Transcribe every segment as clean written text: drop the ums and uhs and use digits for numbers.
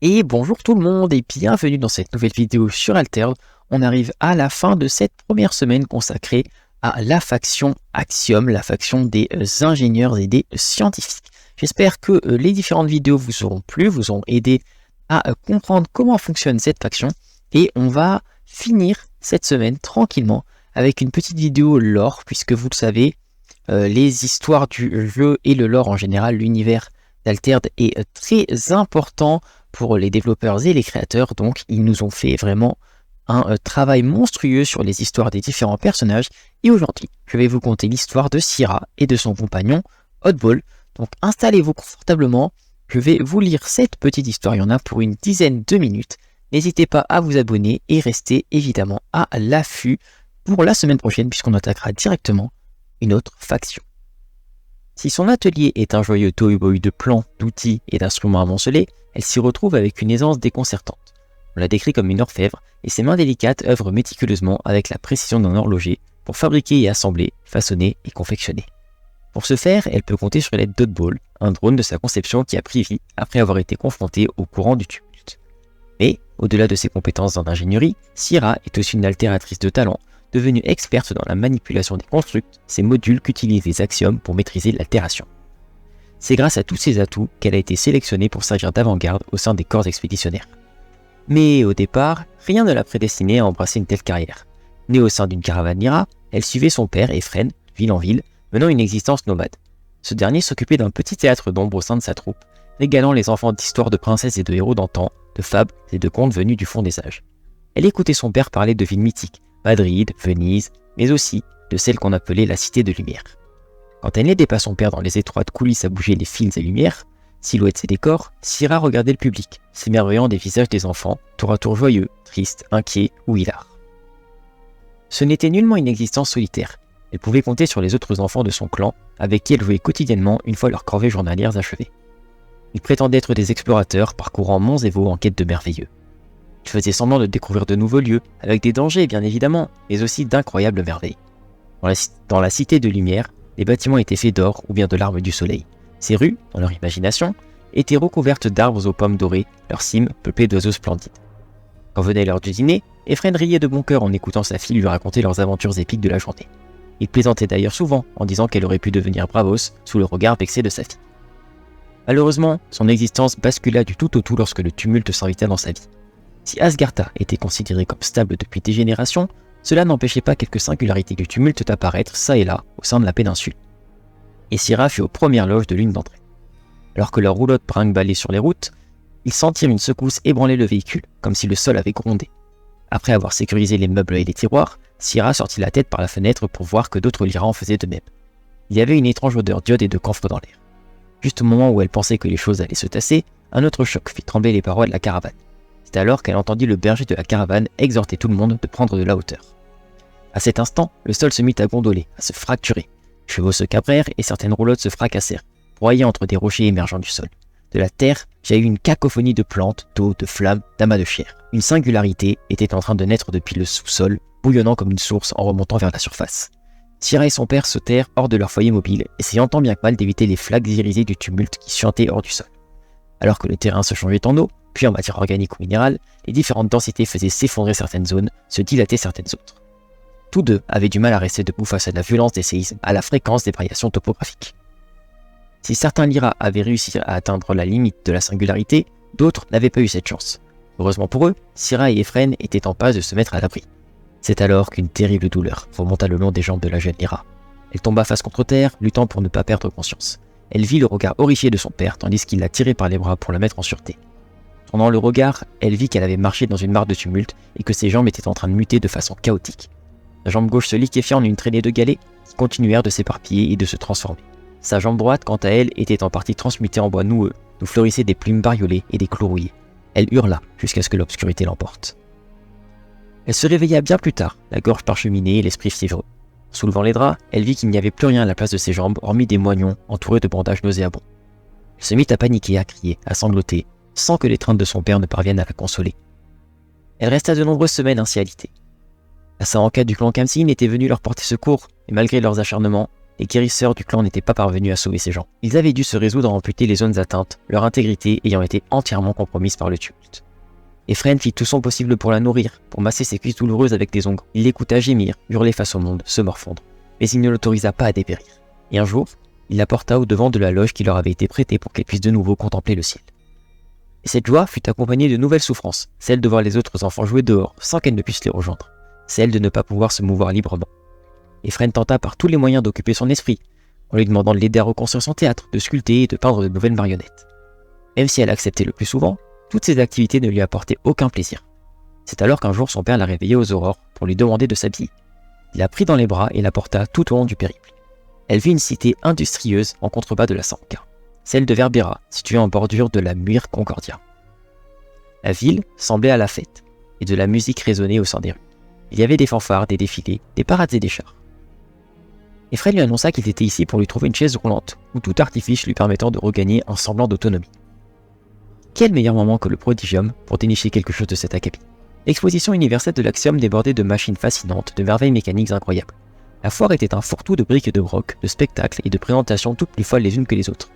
Et bonjour tout le monde et bienvenue dans cette nouvelle vidéo sur Altered. On arrive à la fin de cette première semaine consacrée à la faction Axiom, la faction des ingénieurs et des scientifiques. J'espère que les différentes vidéos vous auront plu, vous ont aidé à comprendre comment fonctionne cette faction. Et on va finir cette semaine tranquillement avec une petite vidéo lore, puisque vous le savez, les histoires du jeu et le lore en général, l'univers d'Altered est très important pour les développeurs et les créateurs, donc ils nous ont fait vraiment un travail monstrueux sur les histoires des différents personnages. Et aujourd'hui, je vais vous conter l'histoire de Syrah et de son compagnon Oddball. Donc installez-vous confortablement, je vais vous lire cette petite histoire, il y en a pour une dizaine de minutes. N'hésitez pas à vous abonner et restez évidemment à l'affût pour la semaine prochaine puisqu'on attaquera directement une autre faction. Si son atelier est un joyeux tohu-bohu de plans, d'outils et d'instruments amoncelés, elle s'y retrouve avec une aisance déconcertante. On la décrit comme une orfèvre, et ses mains délicates œuvrent méticuleusement avec la précision d'un horloger pour fabriquer et assembler, façonner et confectionner. Pour ce faire, elle peut compter sur l'aide d'Oddball, un drone de sa conception qui a pris vie après avoir été confronté au courant du tumulte. Mais, au-delà de ses compétences en ingénierie, Syrah est aussi une altératrice de talent, devenue experte dans la manipulation des constructs, ces modules qu'utilisent les Axiom pour maîtriser l'altération. C'est grâce à tous ces atouts qu'elle a été sélectionnée pour servir d'avant-garde au sein des corps expéditionnaires. Mais au départ, rien ne l'a prédestinée à embrasser une telle carrière. Née au sein d'une caravane Lyra, elle suivait son père Efren, ville en ville, menant une existence nomade. Ce dernier s'occupait d'un petit théâtre d'ombre au sein de sa troupe, régalant les enfants d'histoires de princesses et de héros d'antan, de fables et de contes venus du fond des âges. Elle écoutait son père parler de villes mythiques, Madrid, Venise, mais aussi de celle qu'on appelait la Cité de Lumière. Quand elle n'aidait pas son père dans les étroites coulisses à bouger les fils et lumières, silhouettes et décors, Syrah regardait le public, s'émerveillant des visages des enfants, tour à tour joyeux, tristes, inquiets ou hilars. Ce n'était nullement une existence solitaire. Elle pouvait compter sur les autres enfants de son clan, avec qui elle jouait quotidiennement une fois leurs corvées journalières achevées. Ils prétendaient être des explorateurs parcourant monts et vaux en quête de merveilleux. Ils faisaient semblant de découvrir de nouveaux lieux, avec des dangers bien évidemment, mais aussi d'incroyables merveilles. Dans la Cité de Lumière, les bâtiments étaient faits d'or ou bien de larmes du soleil. Ces rues, dans leur imagination, étaient recouvertes d'arbres aux pommes dorées, leurs cimes peuplées d'oiseaux splendides. Quand venait l'heure du dîner, Efren riait de bon cœur en écoutant sa fille lui raconter leurs aventures épiques de la journée. Il plaisantait d'ailleurs souvent en disant qu'elle aurait pu devenir Bravos sous le regard vexé de sa fille. Malheureusement, son existence bascula du tout au tout lorsque le tumulte s'invita dans sa vie. Si Asgartha était considéré comme stable depuis des générations, cela n'empêchait pas quelques singularités du tumulte d'apparaître ça et là au sein de la péninsule. Et Syrah fut aux premières loges de l'une d'entre elles. Alors que leurs roulottes brinque-ballaient sur les routes, ils sentirent une secousse ébranler le véhicule, comme si le sol avait grondé. Après avoir sécurisé les meubles et les tiroirs, Syrah sortit la tête par la fenêtre pour voir que d'autres Lyra en faisaient de même. Il y avait une étrange odeur d'iode et de camphre dans l'air. Juste au moment où elle pensait que les choses allaient se tasser, un autre choc fit trembler les parois de la caravane. C'est alors qu'elle entendit le berger de la caravane exhorter tout le monde de prendre de la hauteur. À cet instant, le sol se mit à gondoler, à se fracturer. Les chevaux se cabrèrent et certaines roulottes se fracassèrent, broyées entre des rochers émergeant du sol. De la terre, jaillit une cacophonie de plantes, d'eau, de flammes, d'amas de chair. Une singularité était en train de naître depuis le sous-sol, bouillonnant comme une source en remontant vers la surface. Syrah et son père sautèrent hors de leur foyer mobile, essayant tant bien que mal d'éviter les flaques irisées du tumulte qui suintaient hors du sol. Alors que le terrain se changeait en eau, puis en matière organique ou minérale, les différentes densités faisaient s'effondrer certaines zones, se dilater certaines autres. Tous deux avaient du mal à rester debout face à la violence des séismes, à la fréquence des variations topographiques. Si certains Lyra avaient réussi à atteindre la limite de la singularité, d'autres n'avaient pas eu cette chance. Heureusement pour eux, Syrah et Efren étaient en passe de se mettre à l'abri. C'est alors qu'une terrible douleur remonta le long des jambes de la jeune Lyra. Elle tomba face contre terre, luttant pour ne pas perdre conscience. Elle vit le regard horrifié de son père tandis qu'il la tirait par les bras pour la mettre en sûreté. Tournant le regard, elle vit qu'elle avait marché dans une mare de tumulte et que ses jambes étaient en train de muter de façon chaotique. Sa jambe gauche se liquéfiait en une traînée de galets qui continuèrent de s'éparpiller et de se transformer. Sa jambe droite, quant à elle, était en partie transmutée en bois noueux, d'où fleurissaient des plumes bariolées et des clous rouillés. Elle hurla jusqu'à ce que l'obscurité l'emporte. Elle se réveilla bien plus tard, la gorge parcheminée et l'esprit fiévreux. En soulevant les draps, elle vit qu'il n'y avait plus rien à la place de ses jambes, hormis des moignons entourés de bandages nauséabonds. Elle se mit à paniquer, à crier, à sangloter, sans que l'étreinte de son père ne parvienne à la consoler. Elle resta de nombreuses semaines ainsi alitée. La Saranka du clan Khamsin était venue leur porter secours, et malgré leurs acharnements, les guérisseurs du clan n'étaient pas parvenus à sauver ces gens. Ils avaient dû se résoudre à amputer les zones atteintes, leur intégrité ayant été entièrement compromise par le tumulte. Efren fit tout son possible pour la nourrir, pour masser ses cuisses douloureuses avec des ongles. Il l'écouta gémir, hurler face au monde, se morfondre. Mais il ne l'autorisa pas à dépérir. Et un jour, il la porta au-devant de la loge qui leur avait été prêtée pour qu'elle puisse de nouveau contempler le ciel. Et cette joie fut accompagnée de nouvelles souffrances, celle de voir les autres enfants jouer dehors sans qu'elle ne puisse les rejoindre, celle de ne pas pouvoir se mouvoir librement. Efren tenta par tous les moyens d'occuper son esprit, en lui demandant de l'aider à reconstruire son théâtre, de sculpter et de peindre de nouvelles marionnettes. Même si elle acceptait le plus souvent, toutes ces activités ne lui apportaient aucun plaisir. C'est alors qu'un jour son père l'a réveillée aux aurores pour lui demander de s'habiller. Il la prit dans les bras et la porta tout au long du périple. Elle vit une cité industrieuse en contrebas de la Sanka, celle de Verbera, située en bordure de la Muir Concordia. La ville semblait à la fête, et de la musique résonnait au sein des rues. Il y avait des fanfares, des défilés, des parades et des chars. Efren lui annonça qu'il était ici pour lui trouver une chaise roulante, ou tout artifice lui permettant de regagner un semblant d'autonomie. Quel meilleur moment que le prodigium pour dénicher quelque chose de cet acabit. L'exposition universelle de l'Axiom débordait de machines fascinantes, de merveilles mécaniques incroyables. La foire était un fourre-tout de briques et de brocs, de spectacles et de présentations toutes plus folles les unes que les autres.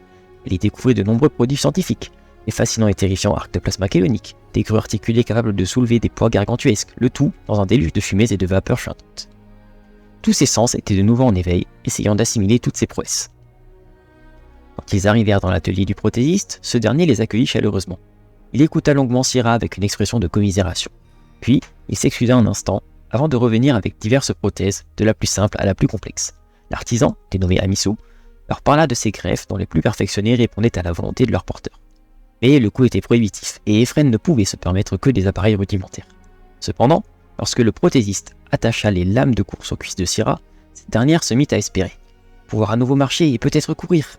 Elle y découvrait de nombreux prodiges scientifiques, les fascinants et terrifiants arcs de plasma kéonique, des grues articulées capables de soulever des poids gargantuesques, le tout dans un déluge de fumées et de vapeurs chuintantes. Tous ses sens étaient de nouveau en éveil, essayant d'assimiler toutes ces prouesses. Quand ils arrivèrent dans l'atelier du prothésiste, ce dernier les accueillit chaleureusement. Il écouta longuement Syrah avec une expression de commisération. Puis, il s'excusa un instant, avant de revenir avec diverses prothèses, de la plus simple à la plus complexe. L'artisan, dénommé Amisu, leur parla de ses greffes dont les plus perfectionnés répondaient à la volonté de leur porteur. Mais le coût était prohibitif, et Efren ne pouvait se permettre que des appareils rudimentaires. Cependant, lorsque le prothésiste attacha les lames de course aux cuisses de Syrah, cette dernière se mit à espérer pouvoir à nouveau marcher et peut-être courir.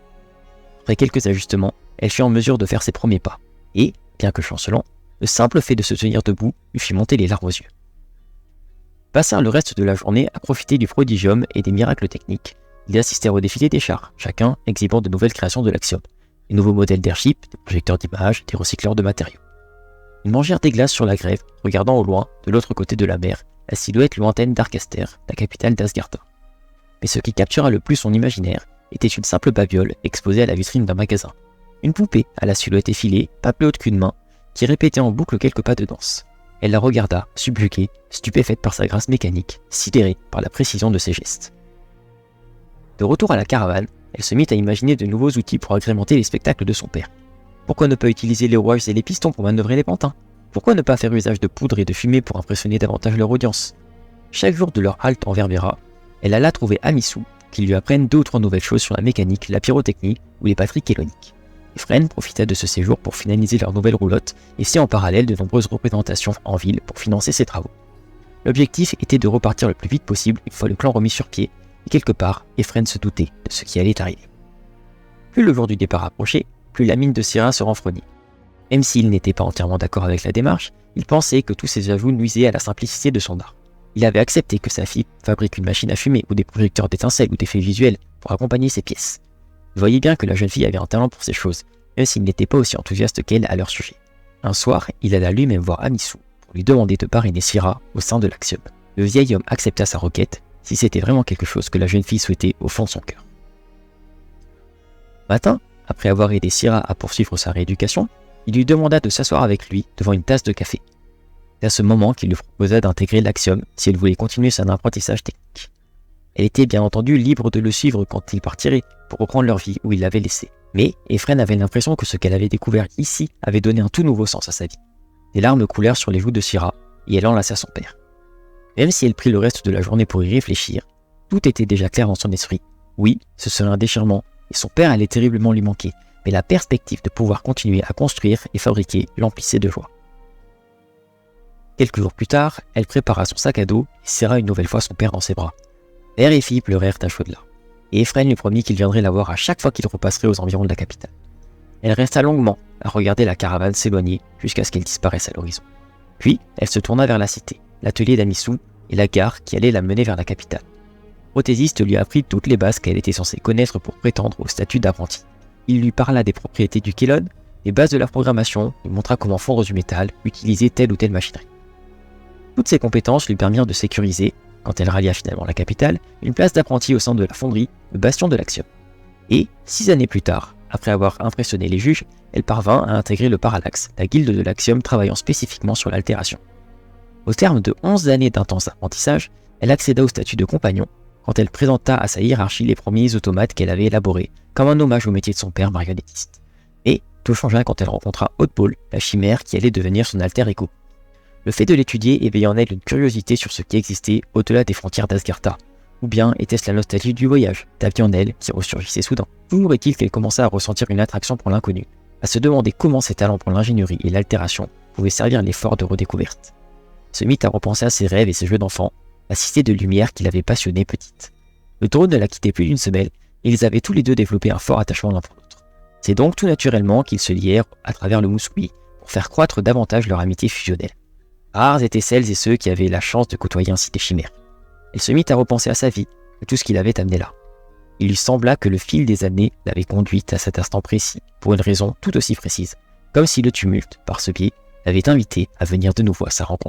Après quelques ajustements, elle fut en mesure de faire ses premiers pas, et, bien que chancelant, le simple fait de se tenir debout lui fit monter les larmes aux yeux. Ils passèrent le reste de la journée à profiter du prodigium et des miracles techniques. Ils assistèrent au défilé des chars, chacun exhibant de nouvelles créations de l'Axiom, des nouveaux modèles d'airship, des projecteurs d'images, des recycleurs de matériaux. Ils mangèrent des glaces sur la grève, regardant au loin, de l'autre côté de la mer, la silhouette lointaine d'Arcaster, la capitale d'Asgartha. Mais ce qui captura le plus son imaginaire était une simple babiole exposée à la vitrine d'un magasin. Une poupée à la silhouette effilée, pas plus haute qu'une main, qui répétait en boucle quelques pas de danse. Elle la regarda, subjuguée, stupéfaite par sa grâce mécanique, sidérée par la précision de ses gestes. De retour à la caravane, elle se mit à imaginer de nouveaux outils pour agrémenter les spectacles de son père. Pourquoi ne pas utiliser les rouages et les pistons pour manœuvrer les pantins? Pourquoi ne pas faire usage de poudre et de fumée pour impressionner davantage leur audience? Chaque jour de leur halte en Verbera, elle alla trouver Amisu, qui lui apprenne 2 ou 3 nouvelles choses sur la mécanique, la pyrotechnie ou les batteries kéloniques. Efren profita de ce séjour pour finaliser leur nouvelle roulotte et fit en parallèle de nombreuses représentations en ville pour financer ses travaux. L'objectif était de repartir le plus vite possible une fois le clan remis sur pied, et quelque part, Efren se doutait de ce qui allait arriver. Plus le jour du départ approchait, plus la mine de Syrah se renfrognait. Même s'il n'était pas entièrement d'accord avec la démarche, il pensait que tous ces ajouts nuisaient à la simplicité de son art. Il avait accepté que sa fille fabrique une machine à fumer ou des projecteurs d'étincelles ou d'effets visuels pour accompagner ses pièces. Il voyait bien que la jeune fille avait un talent pour ces choses, même s'il n'était pas aussi enthousiaste qu'elle à leur sujet. Un soir, il alla lui-même voir Amisu pour lui demander de parrainer Syrah au sein de l'Axiom. Le vieil homme accepta sa requête, si c'était vraiment quelque chose que la jeune fille souhaitait au fond de son cœur. Matin, après avoir aidé Syrah à poursuivre sa rééducation, il lui demanda de s'asseoir avec lui devant une tasse de café. C'est à ce moment qu'il lui proposa d'intégrer l'Axiom si elle voulait continuer son apprentissage technique. Elle était bien entendu libre de le suivre quand il partirait pour reprendre leur vie où il l'avait laissée. Mais Efren avait l'impression que ce qu'elle avait découvert ici avait donné un tout nouveau sens à sa vie. Des larmes coulèrent sur les joues de Syrah et elle enlaça son père. Même si elle prit le reste de la journée pour y réfléchir, tout était déjà clair dans son esprit. Oui, ce serait un déchirement et son père allait terriblement lui manquer, mais la perspective de pouvoir continuer à construire et fabriquer l'emplissait de joie. Quelques jours plus tard, elle prépara son sac à dos et serra une nouvelle fois son père dans ses bras. Père et fille pleurèrent à chaudes larmes, et Efren lui promit qu'il viendrait la voir à chaque fois qu'il repasserait aux environs de la capitale. Elle resta longuement à regarder la caravane s'éloigner jusqu'à ce qu'elle disparaisse à l'horizon. Puis, elle se tourna vers la cité, l'atelier d'Amisu et la gare qui allait la mener vers la capitale. Le prothésiste lui apprit toutes les bases qu'elle était censée connaître pour prétendre au statut d'apprenti. Il lui parla des propriétés du Kélon, des bases de la programmation, lui montra comment fondre du métal, utiliser telle ou telle machinerie. Toutes ces compétences lui permirent de sécuriser, quand elle rallia finalement la capitale, une place d'apprenti au sein de la fonderie, le bastion de l'Axiom. Et, 6 années plus tard, après avoir impressionné les juges, elle parvint à intégrer le Parallax, la guilde de l'Axiom travaillant spécifiquement sur l'altération. Au terme de 11 années d'intense apprentissage, elle accéda au statut de compagnon quand elle présenta à sa hiérarchie les premiers automates qu'elle avait élaborés, comme un hommage au métier de son père marionnettiste. Et tout changea quand elle rencontra Hauteball, la chimère qui allait devenir son alter ego. Le fait de l'étudier éveilla en elle une curiosité sur ce qui existait au-delà des frontières d'Asgartha. Ou bien était-ce la nostalgie du voyage, tapis en elle, qui ressurgissait soudain. Toujours est-il qu'elle commença à ressentir une attraction pour l'inconnu, à se demander comment ses talents pour l'ingénierie et l'altération pouvaient servir l'effort de redécouverte. Se mit à repenser à ses rêves et ses jeux d'enfant, la cité de lumière qui l'avait passionnée petite. Le drone ne la quittait plus d'une semaine, et ils avaient tous les deux développé un fort attachement l'un pour l'autre. C'est donc tout naturellement qu'ils se lièrent à travers le Moussouli, pour faire croître davantage leur amitié fusionnelle. Rares étaient celles et ceux qui avaient la chance de côtoyer ainsi des chimères. Elle se mit à repenser à sa vie, à tout ce qui l'avait amené là. Il lui sembla que le fil des années l'avait conduite à cet instant précis, pour une raison tout aussi précise, comme si le tumulte, par ce biais, l'avait invité à venir de nouveau à sa rencontre.